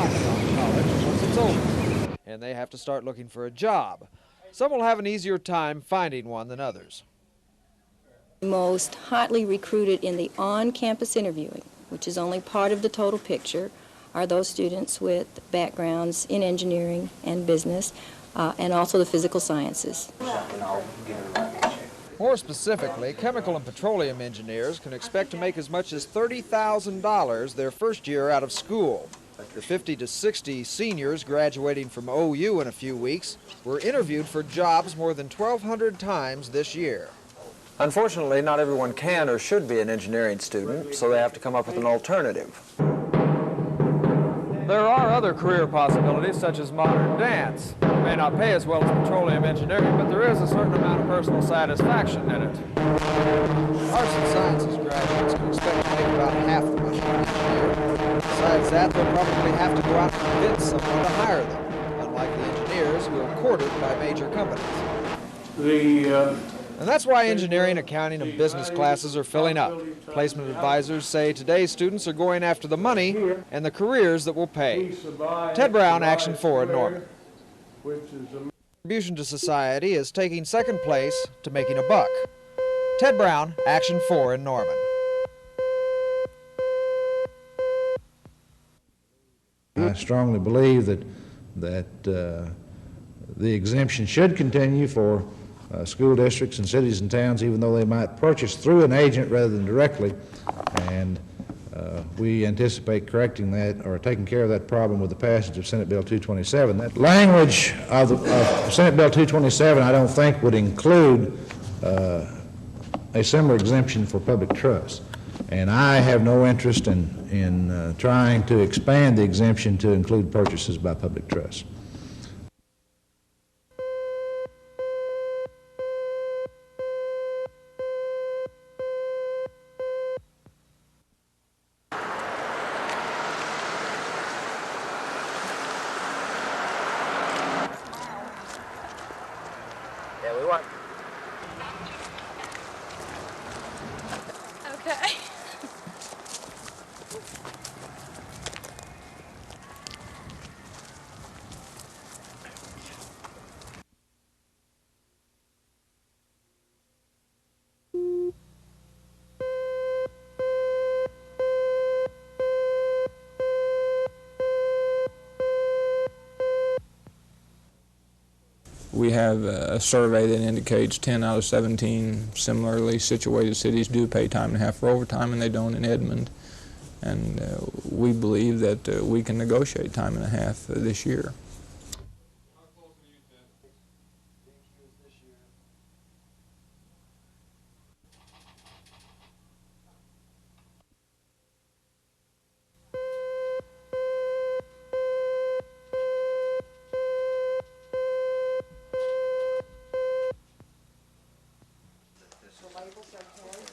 decide on college once it's over, and they have to start looking for a job. Some will have an easier time finding one than others. Most hotly recruited in the on-campus interviewing, which is only part of the total picture, are those students with backgrounds in engineering and business, and also the physical sciences. More specifically, chemical and petroleum engineers can expect to make as much as $30,000 their first year out of school. The 50 to 60 seniors graduating from OU in a few weeks were interviewed for jobs more than 1,200 times this year. Unfortunately, not everyone can or should be an engineering student, so they have to come up with an alternative. There are other career possibilities, such as modern dance. It may not pay as well as petroleum engineering, but there is a certain amount of personal satisfaction in it. Arts and sciences graduates can expect to make about half the money each year. Besides that, they'll probably have to go out and convince someone to hire them, unlike the engineers who are courted by major companies. And that's why engineering, accounting, and business classes are filling up. Placement advisors say today's students are going after the money and the careers that will pay. Ted Brown, Action 4 in Norman. Contribution to society is taking second place to making a buck. Ted Brown, Action 4 in Norman. I strongly believe that the exemption should continue for school districts and cities and towns, even though they might purchase through an agent rather than directly. And we anticipate correcting that or taking care of that problem with the passage of Senate Bill 227. That language of Senate Bill 227 I don't think would include a similar exemption for public trust. And I have no interest in trying to expand the exemption to include purchases by public trust. Okay. We have a survey that indicates 10 out of 17 similarly situated cities do pay time and a half for overtime, and they don't in Edmond. And we believe that we can negotiate time and a half this year.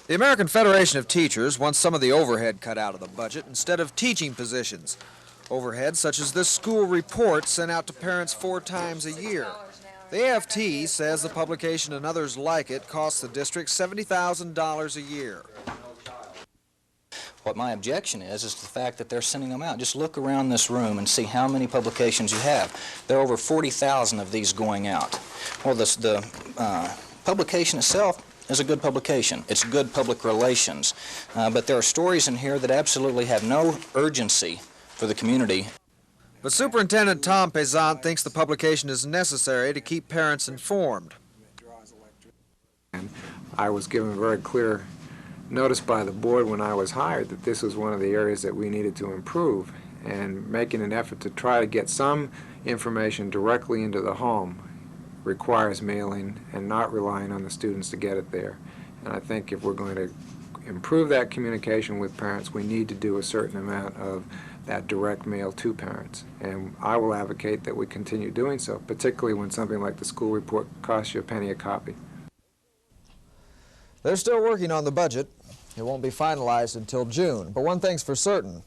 The American Federation of Teachers wants some of the overhead cut out of the budget instead of teaching positions. Overhead such as this school report sent out to parents 4 times a year. The AFT says the publication and others like it costs the district $70,000 a year. What my objection is the fact that they're sending them out. Just look around this room and see how many publications you have. There are over 40,000 of these going out. Well, the publication itself is a good publication. It's good public relations. But there are stories in here that absolutely have no urgency for the community. But Superintendent Tom Pezant thinks the publication is necessary to keep parents informed. I was given very clear notice by the board when I was hired that this was one of the areas that we needed to improve, and making an effort to try to get some information directly into the home requires mailing and not relying on the students to get it there. And I think if we're going to improve that communication with parents, we need to do a certain amount of that direct mail to parents. And I will advocate that we continue doing so, particularly when something like the school report costs you a penny a copy. They're still working on the budget. It won't be finalized until June, but one thing's for certain,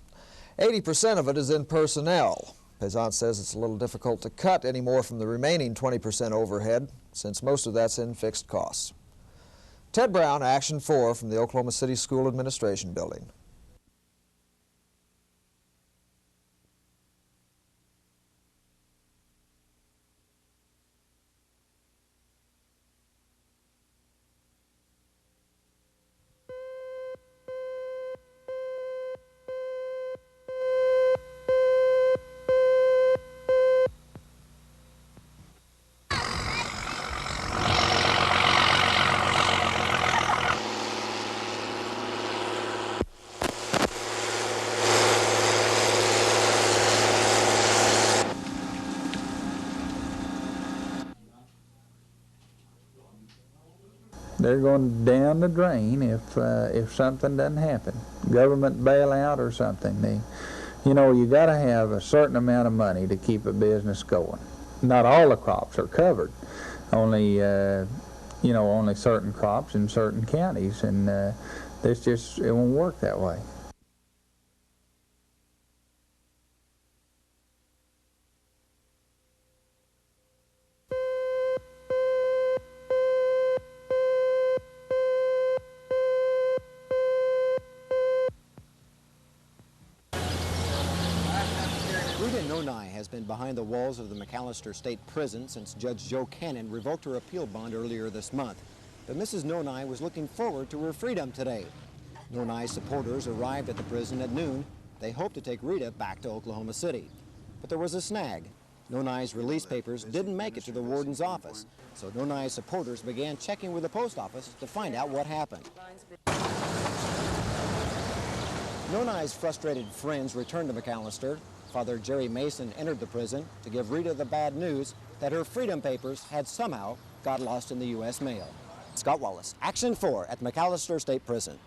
80% of it is in personnel. Pezant says it's a little difficult to cut any more from the remaining 20% overhead, since most of that's in fixed costs. Ted Brown, Action 4 from the Oklahoma City School Administration Building. they're going down the drain if something doesn't happen. Government bailout or something. You know, you got to have a certain amount of money to keep a business going. Not all the crops are covered. Only, you know, only certain crops in certain counties, and it won't work that way. Rita Nauni has been behind the walls of the McAlester State Prison since Judge Joe Cannon revoked her appeal bond earlier this month. But Mrs. Nauni was looking forward to her freedom today. Nauni's supporters arrived at the prison at noon. They hoped to take Rita back to Oklahoma City. But there was a snag. Nauni's release papers didn't make it to the warden's office, so Nauni's supporters began checking with the post office to find out what happened. Nauni's frustrated friends returned to McAlester. Father Jerry Mason entered the prison to give Rita the bad news that her freedom papers had somehow got lost in the U.S. mail. Scott Wallace, Action 4 at McAlester State Prison.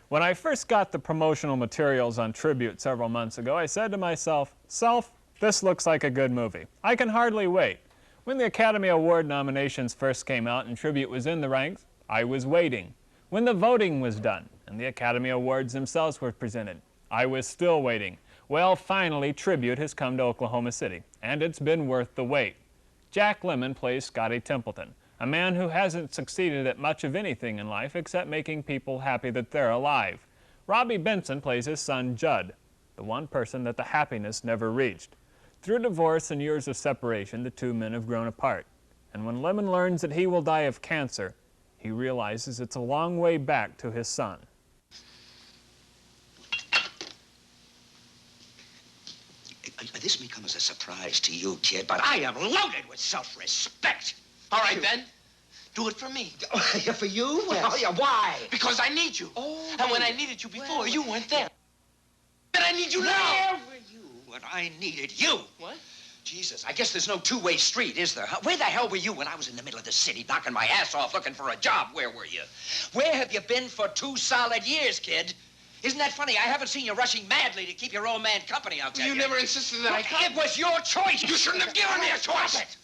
When I first got the promotional materials on Tribute several months ago, I said to myself, "Self, this looks like a good movie. I can hardly wait." When the Academy Award nominations first came out and Tribute was in the ranks, I was waiting. When the voting was done and the Academy Awards themselves were presented, I was still waiting. Well, finally, Tribute has come to Oklahoma City, and it's been worth the wait. Jack Lemmon plays Scotty Templeton, a man who hasn't succeeded at much of anything in life except making people happy that they're alive. Robbie Benson plays his son Judd, the one person that the happiness never reached. Through divorce and years of separation, the two men have grown apart. And when Lemmon learns that he will die of cancer, he realizes it's a long way back to his son. This may come as a surprise to you, kid, but I am loaded with self-respect. All right, then. Do it for me. Yeah, for you? Yes. Oh, yeah, why? Because I need you. Oh. And when I needed you before, you weren't there. And I need you now. Where were you when I needed you? What? Jesus, I guess there's no two-way street, is there? Huh? Where the hell were you when I was in the middle of the city knocking my ass off looking for a job? Where were you? Where have you been for 2 solid years, kid? Isn't that funny? I haven't seen you rushing madly to keep your old man company, I'll tell you. You never insisted that I come. It was your choice. You shouldn't have given me a choice.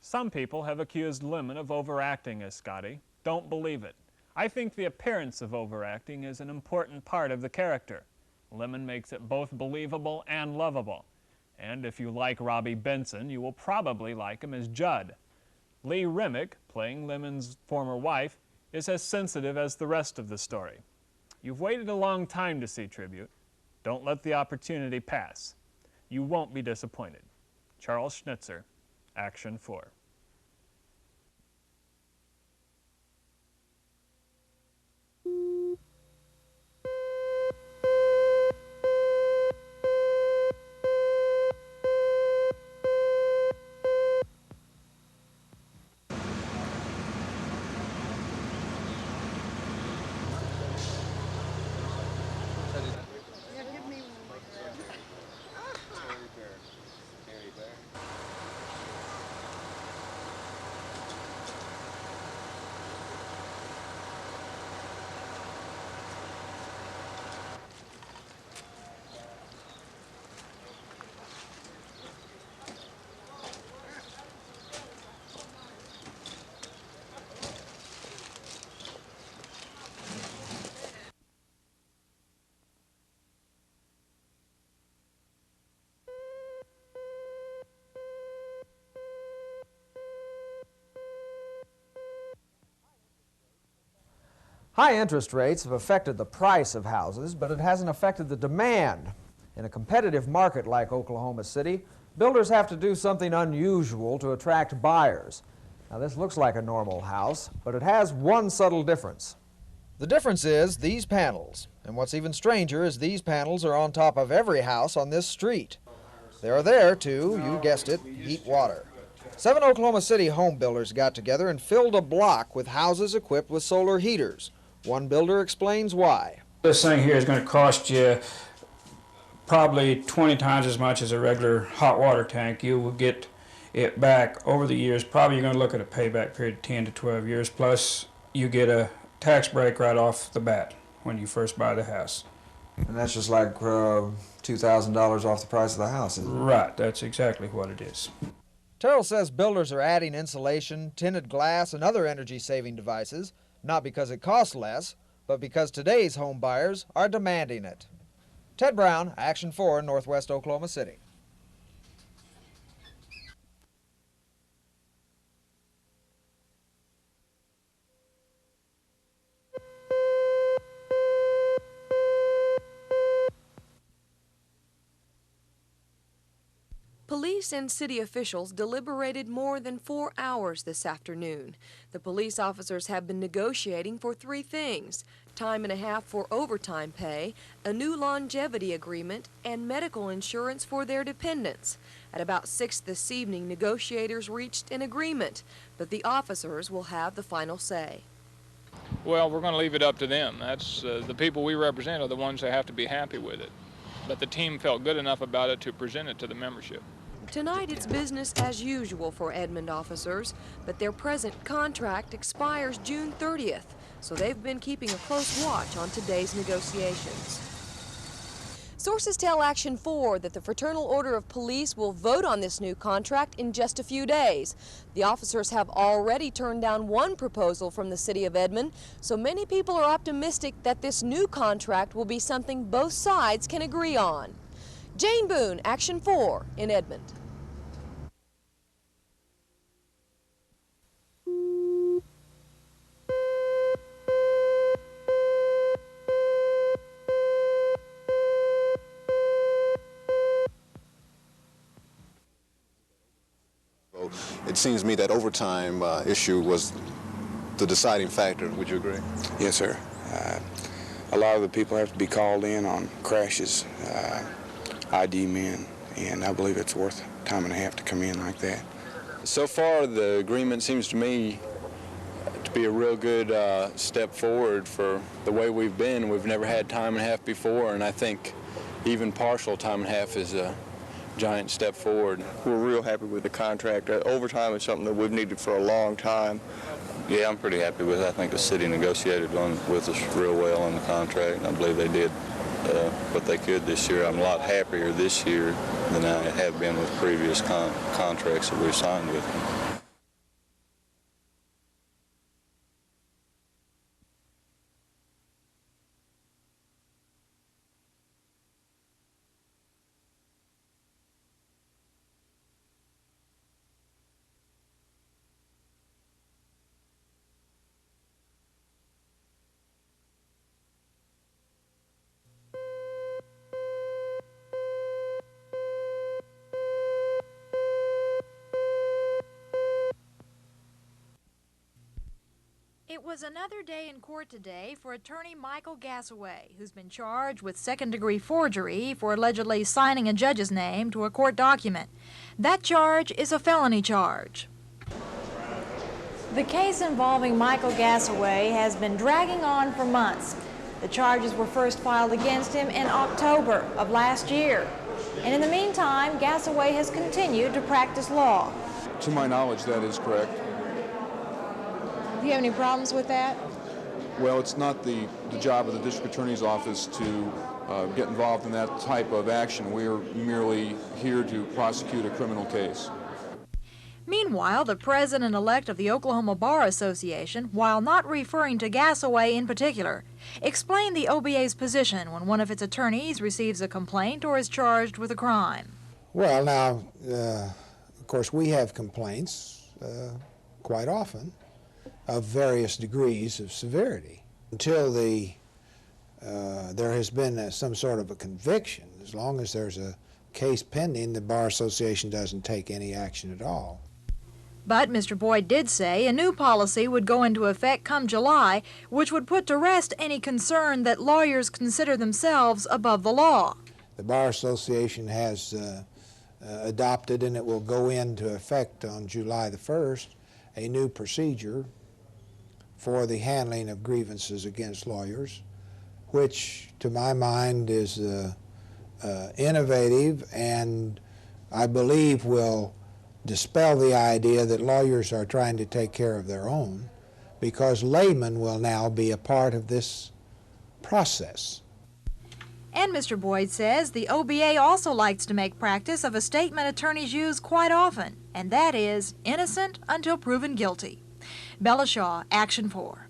Some people have accused Lemmon of overacting as Scotty. Don't believe it. I think the appearance of overacting is an important part of the character. Lemmon makes it both believable and lovable. And if you like Robbie Benson, you will probably like him as Judd. Lee Remick, playing Lemmon's former wife, is as sensitive as the rest of the story. You've waited a long time to see Tribute. Don't let the opportunity pass. You won't be disappointed. Charles Schnitzer, Action 4. High interest rates have affected the price of houses, but it hasn't affected the demand. In a competitive market like Oklahoma City, builders have to do something unusual to attract buyers. Now, this looks like a normal house, but it has one subtle difference. The difference is these panels, and what's even stranger is these panels are on top of every house on this street. They are there to, you guessed it, heat water. 7 Oklahoma City home builders got together and filled a block with houses equipped with solar heaters. One builder explains why. This thing here is going to cost you probably 20 times as much as a regular hot water tank. You will get it back over the years. Probably you're going to look at a payback period of 10 to 12 years, plus you get a tax break right off the bat when you first buy the house. And that's just like $2,000 off the price of the house, isn't it? Right, that's exactly what it is. Terrell says builders are adding insulation, tinted glass, and other energy-saving devices, not because it costs less, but because today's home buyers are demanding it. Ted Brown, Action 4, Northwest Oklahoma City. Police and city officials deliberated more than 4 hours this afternoon. The police officers have been negotiating for 3 things: time and a half for overtime pay, a new longevity agreement, and medical insurance for their dependents. At about 6 this evening, negotiators reached an agreement, but the officers will have the final say. Well, we're going to leave it up to them. That's the people we represent are the ones that have to be happy with it. But the team felt good enough about it to present it to the membership. Tonight it's business as usual for Edmond officers, but their present contract expires June 30th, so they've been keeping a close watch on today's negotiations. Sources tell Action 4 that the Fraternal Order of Police will vote on this new contract in just a few days. The officers have already turned down one proposal from the city of Edmond, so many people are optimistic that this new contract will be something both sides can agree on. Jane Boone, Action 4 in Edmond. It seems to me that overtime issue was the deciding factor. Would you agree? Yes, sir. A lot of the people have to be called in on crashes, ID men, and I believe it's worth time and a half to come in like that. So far, the agreement seems to me to be a real good step forward for the way we've been. We've never had time and a half before, and I think even partial time and a half is a giant step forward. We're real happy with the contract. Overtime is something that we've needed for a long time. Yeah, I'm pretty happy with it. I think the city negotiated with us real well on the contract, and I believe they did what they could this year. I'm a lot happier this year than I have been with previous contracts that we've signed with them. It was another day in court today for attorney Michael Gassaway, who's been charged with second-degree forgery for allegedly signing a judge's name to a court document. That charge is a felony charge. The case involving Michael Gassaway has been dragging on for months. The charges were first filed against him in October of last year. And in the meantime, Gassaway has continued to practice law. To my knowledge, that is correct. Do you have any problems with that? Well, it's not the job of the district attorney's office to get involved in that type of action. We are merely here to prosecute a criminal case. Meanwhile, the president-elect of the Oklahoma Bar Association, while not referring to Gassaway in particular, explained the OBA's position when one of its attorneys receives a complaint or is charged with a crime. Well, now, of course, we have complaints quite often of various degrees of severity. Until there has been some sort of a conviction, as long as there's a case pending, the Bar Association doesn't take any action at all. But Mr. Boyd did say a new policy would go into effect come July, which would put to rest any concern that lawyers consider themselves above the law. The Bar Association has adopted, and it will go into effect on July the 1st, a new procedure for the handling of grievances against lawyers, which to my mind is innovative and I believe will dispel the idea that lawyers are trying to take care of their own, because laymen will now be a part of this process. And Mr. Boyd says the OBA also likes to make practice of a statement attorneys use quite often, and that is innocent until proven guilty. Bella Shaw, Action 4.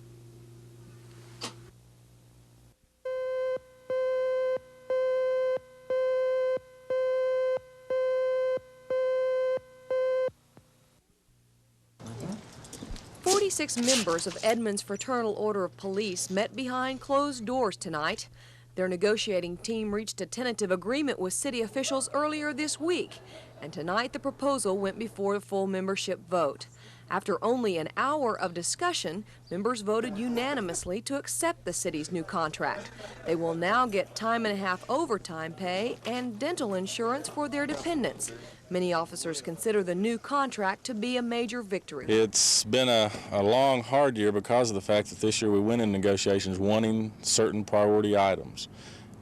"46 members of Edmond's Fraternal Order of Police met behind closed doors tonight. Their negotiating team reached a tentative agreement with city officials earlier this week, and tonight the proposal went before a full membership vote. After only an hour of discussion, members voted unanimously to accept the city's new contract. They will now get time-and-a-half overtime pay and dental insurance for their dependents. Many officers consider the new contract to be a major victory. It's been a long, hard year because of the fact that this year we went in negotiations wanting certain priority items.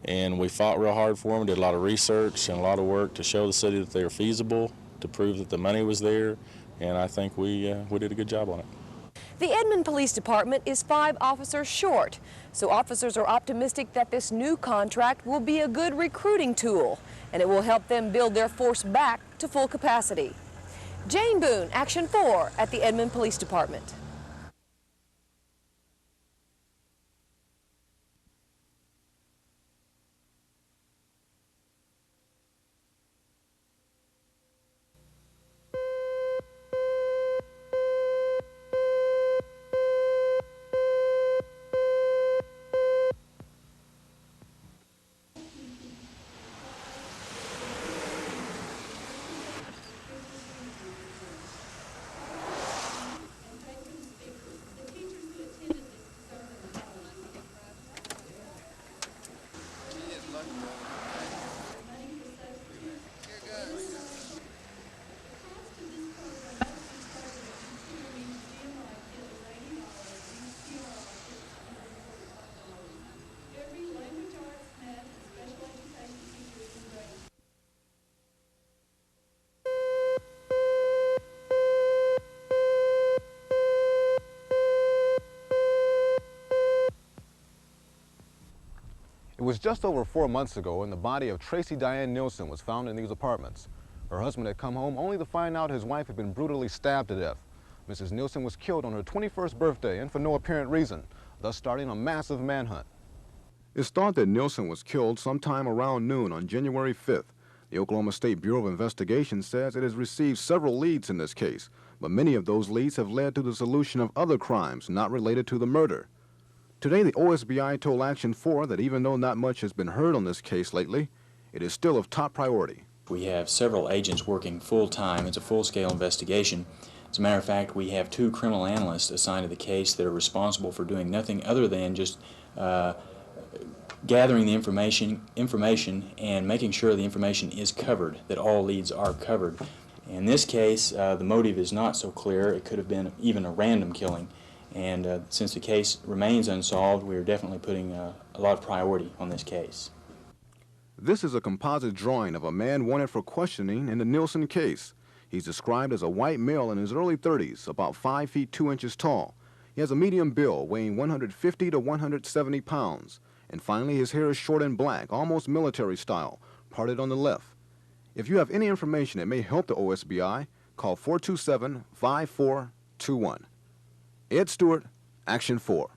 And we fought real hard for them, did a lot of research and a lot of work to show the city that they are feasible, to prove that the money was there, and I think we did a good job on it. The Edmond Police Department is 5 officers short, so officers are optimistic that this new contract will be a good recruiting tool, and it will help them build their force back to full capacity. Jane Boone, Action 4 at the Edmond Police Department. It was just over 4 months ago and the body of Tracy Diane Nielsen was found in these apartments. Her husband had come home only to find out his wife had been brutally stabbed to death. Mrs. Nielsen was killed on her 21st birthday and for no apparent reason, thus starting a massive manhunt. It's thought that Nielsen was killed sometime around noon on January 5th. The Oklahoma State Bureau of Investigation says it has received several leads in this case, but many of those leads have led to the solution of other crimes not related to the murder. Today, the OSBI told Action 4 that even though not much has been heard on this case lately, it is still of top priority. We have several agents working full-time. It's a full-scale investigation. As a matter of fact, we have 2 criminal analysts assigned to the case that are responsible for doing nothing other than just gathering the information and making sure the information is covered, that all leads are covered. In this case, the motive is not so clear. It could have been even a random killing. And since the case remains unsolved, we are definitely putting a lot of priority on this case. This is a composite drawing of a man wanted for questioning in the Nielsen case. He's described as a white male in his early 30s, about 5 feet 2 inches tall. He has a medium build, weighing 150 to 170 pounds. And finally, his hair is short and black, almost military style, parted on the left. If you have any information that may help the OSBI, call 427-5421. Ed Stewart, Action 4.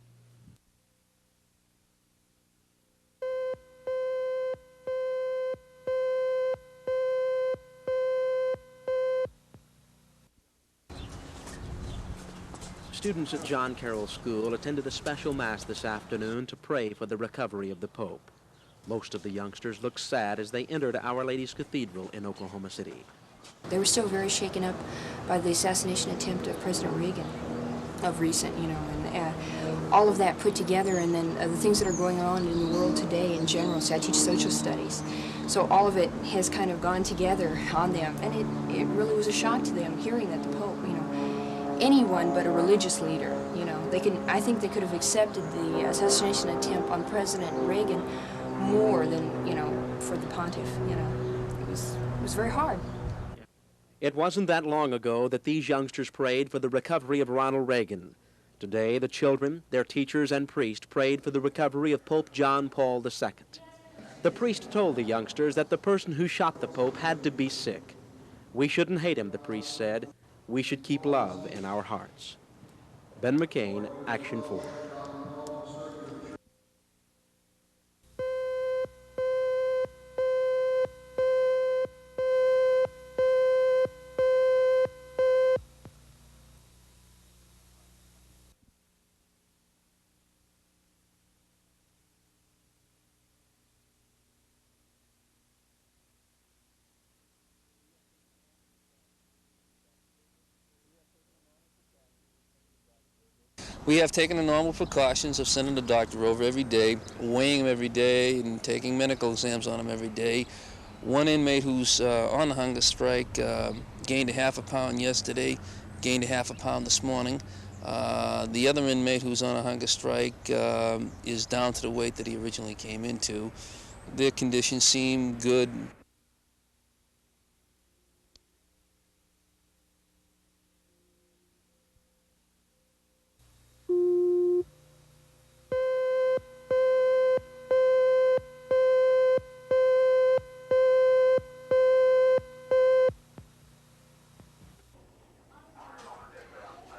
Students at John Carroll School attended a special mass this afternoon to pray for the recovery of the Pope. Most of the youngsters looked sad as they entered Our Lady's Cathedral in Oklahoma City. They were still very shaken up by the assassination attempt of President Reagan. of recent, you know, and all of that put together, and then the things that are going on in the world today in general. So I teach social studies. So all of it has kind of gone together on them, and it really was a shock to them hearing that the Pope, you know, anyone but a religious leader, you know, I think they could have accepted the assassination attempt on President Reagan more than, you know, for the pontiff, you know. It was very hard. It wasn't that long ago that these youngsters prayed for the recovery of Ronald Reagan. Today, the children, their teachers, and priest prayed for the recovery of Pope John Paul II. The priest told the youngsters that the person who shot the Pope had to be sick. We shouldn't hate him, the priest said. We should keep love in our hearts. Ben McCain, Action 4. We have taken the normal precautions of sending the doctor over every day, weighing him every day, and taking medical exams on him every day. One inmate who's on the hunger strike gained a half a pound yesterday, gained a half a pound this morning. The other inmate who's on a hunger strike is down to the weight that he originally came into. Their conditions seem good.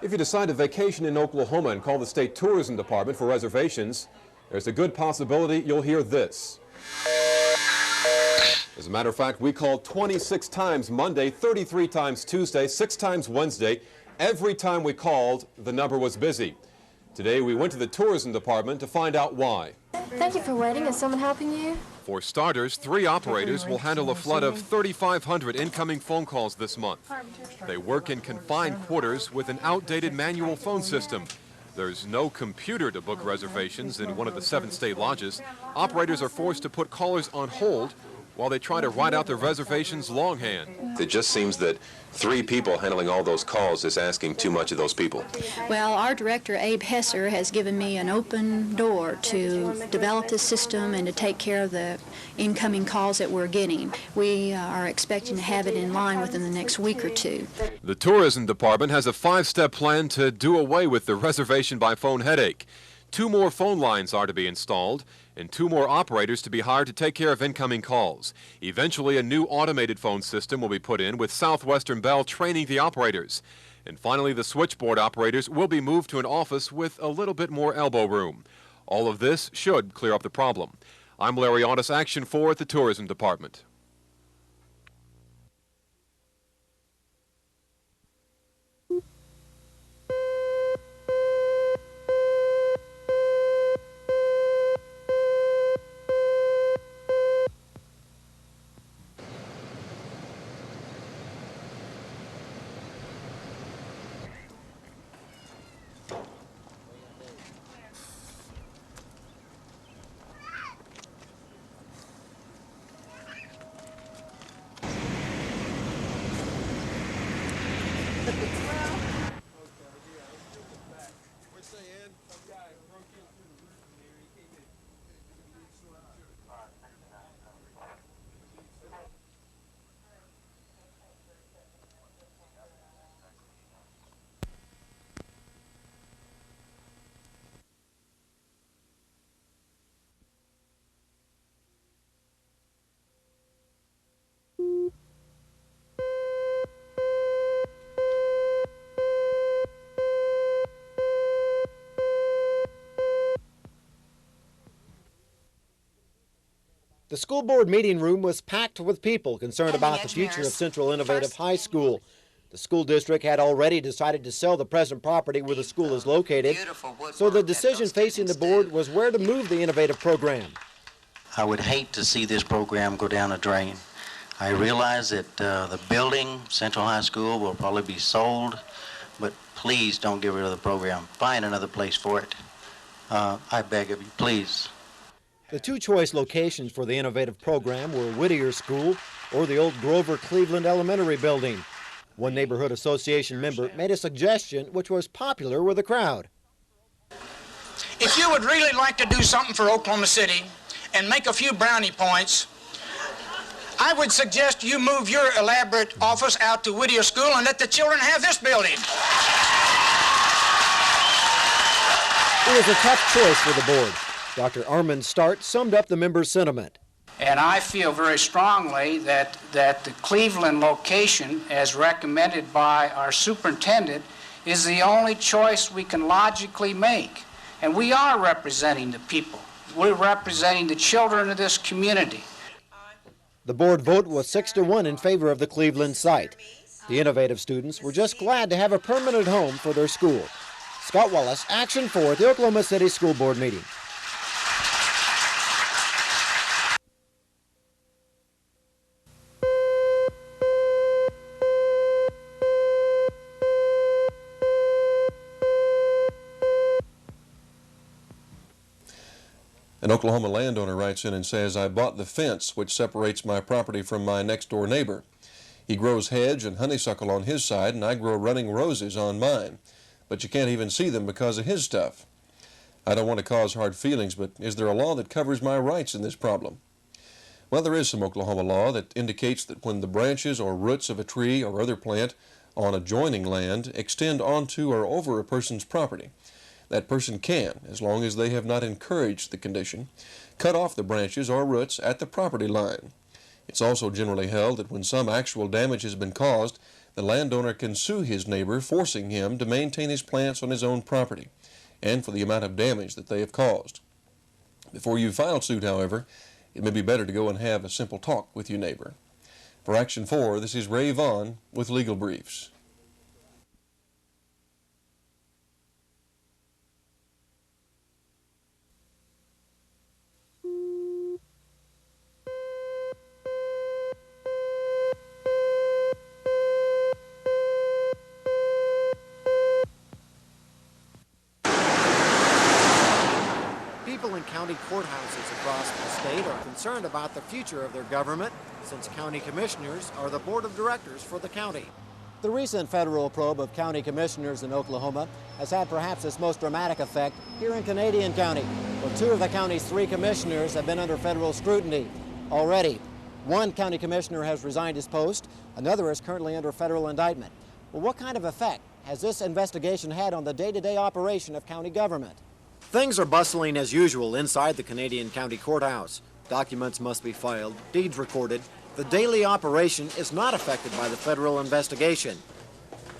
If you decide to vacation in Oklahoma and call the state tourism department for reservations, there's a good possibility you'll hear this. As a matter of fact, we called 26 times Monday, 33 times Tuesday, 6 times Wednesday. Every time we called, the number was busy. Today, we went to the tourism department to find out why. Thank you for waiting. Is someone helping you? For starters, 3 operators will handle a flood of 3,500 incoming phone calls this month. They work in confined quarters with an outdated manual phone system. There's no computer to book reservations in one of the 7 state lodges. Operators are forced to put callers on hold while they try to write out their reservations longhand. It just seems that 3 people handling all those calls is asking too much of those people. Well, our director, Abe Hesser, has given me an open door to develop this system and to take care of the incoming calls that we're getting. We are expecting to have it in line within the next week or 2. The tourism department has a 5-step plan to do away with the reservation by phone headache. 2 more phone lines are to be installed, and 2 more operators to be hired to take care of incoming calls. Eventually, a new automated phone system will be put in, with Southwestern Bell training the operators. And finally, the switchboard operators will be moved to an office with a little bit more elbow room. All of this should clear up the problem. I'm Larry Audis, Action 4 at the Tourism Department. The school board meeting room was packed with people concerned about the future of Central Innovative High School. The school district had already decided to sell the present property where the school is located, so the decision facing the board was where to move the innovative program. I would hate to see this program go down the drain. I realize that the building, Central High School, will probably be sold but please don't get rid of the program. Find another place for it. I beg of you, please. The two choice locations for the innovative program were Whittier School or the old Grover Cleveland Elementary building. One neighborhood association member made a suggestion which was popular with the crowd. If you would really like to do something for Oklahoma City and make a few brownie points, I would suggest you move your elaborate office out to Whittier School and let the children have this building. It was a tough choice for the board. Dr. Armand Start summed up the members' sentiment. And I feel very strongly that the Cleveland location, as recommended by our superintendent, is the only choice we can logically make. And we are representing the people. We're representing the children of this community. The board vote was 6-1 in favor of the Cleveland site. The innovative students were just glad to have a permanent home for their school. Scott Wallace, Action 4 at the Oklahoma City School Board meeting. An Oklahoma landowner writes in and says, I bought the fence which separates my property from my next-door neighbor. He grows hedge and honeysuckle on his side, and I grow running roses on mine. But you can't even see them because of his stuff. I don't want to cause hard feelings, but is there a law that covers my rights in this problem? Well, there is some Oklahoma law that indicates that when the branches or roots of a tree or other plant on adjoining land extend onto or over a person's property, that person can, as long as they have not encouraged the condition, cut off the branches or roots at the property line. It's also generally held that when some actual damage has been caused, the landowner can sue his neighbor, forcing him to maintain his plants on his own property, and for the amount of damage that they have caused. Before you file suit, however, it may be better to go and have a simple talk with your neighbor. For Action 4, this is Ray Vaughn with Legal Briefs. People in county courthouses across the state are concerned about the future of their government, since county commissioners are the board of directors for the county. The recent federal probe of county commissioners in Oklahoma has had perhaps its most dramatic effect here in Canadian County, where 2 of the county's 3 commissioners have been under federal scrutiny already. One county commissioner has resigned his post, another is currently under federal indictment. Well, what kind of effect has this investigation had on the day-to-day operation of county government? Things are bustling as usual inside the Canadian County Courthouse. Documents must be filed, deeds recorded. The daily operation is not affected by the federal investigation.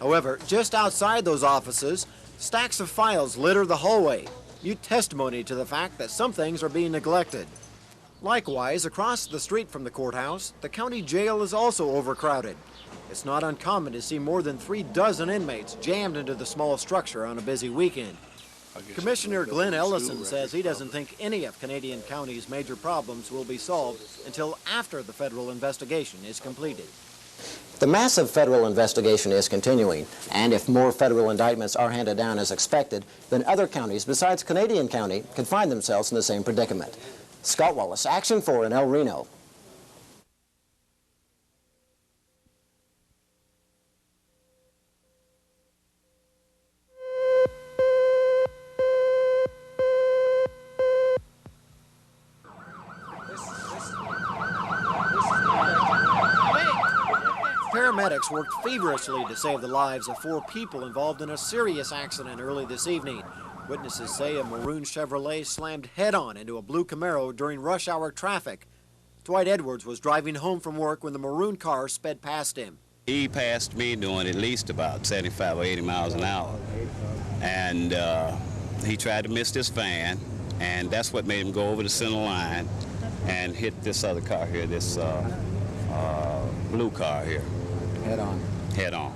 However, just outside those offices, stacks of files litter the hallway, mute testimony to the fact that some things are being neglected. Likewise, across the street from the courthouse, the county jail is also overcrowded. It's not uncommon to see more than 36 inmates jammed into the small structure on a busy weekend. Commissioner Glenn Ellison says he doesn't think any of Canadian County's major problems will be solved until after the federal investigation is completed. The massive federal investigation is continuing, and if more federal indictments are handed down as expected, then other counties besides Canadian County could find themselves in the same predicament. Scott Wallace, Action 4 in El Reno. Paramedics worked feverishly to save the lives of 4 people involved in a serious accident early this evening. Witnesses say a maroon Chevrolet slammed head-on into a blue Camaro during rush hour traffic. Dwight Edwards was driving home from work when the maroon car sped past him. He passed me doing at least about 75 or 80 miles an hour. And he tried to miss this van, and that's what made him go over the center line and hit this other car here, this blue car here. Head on. Head on.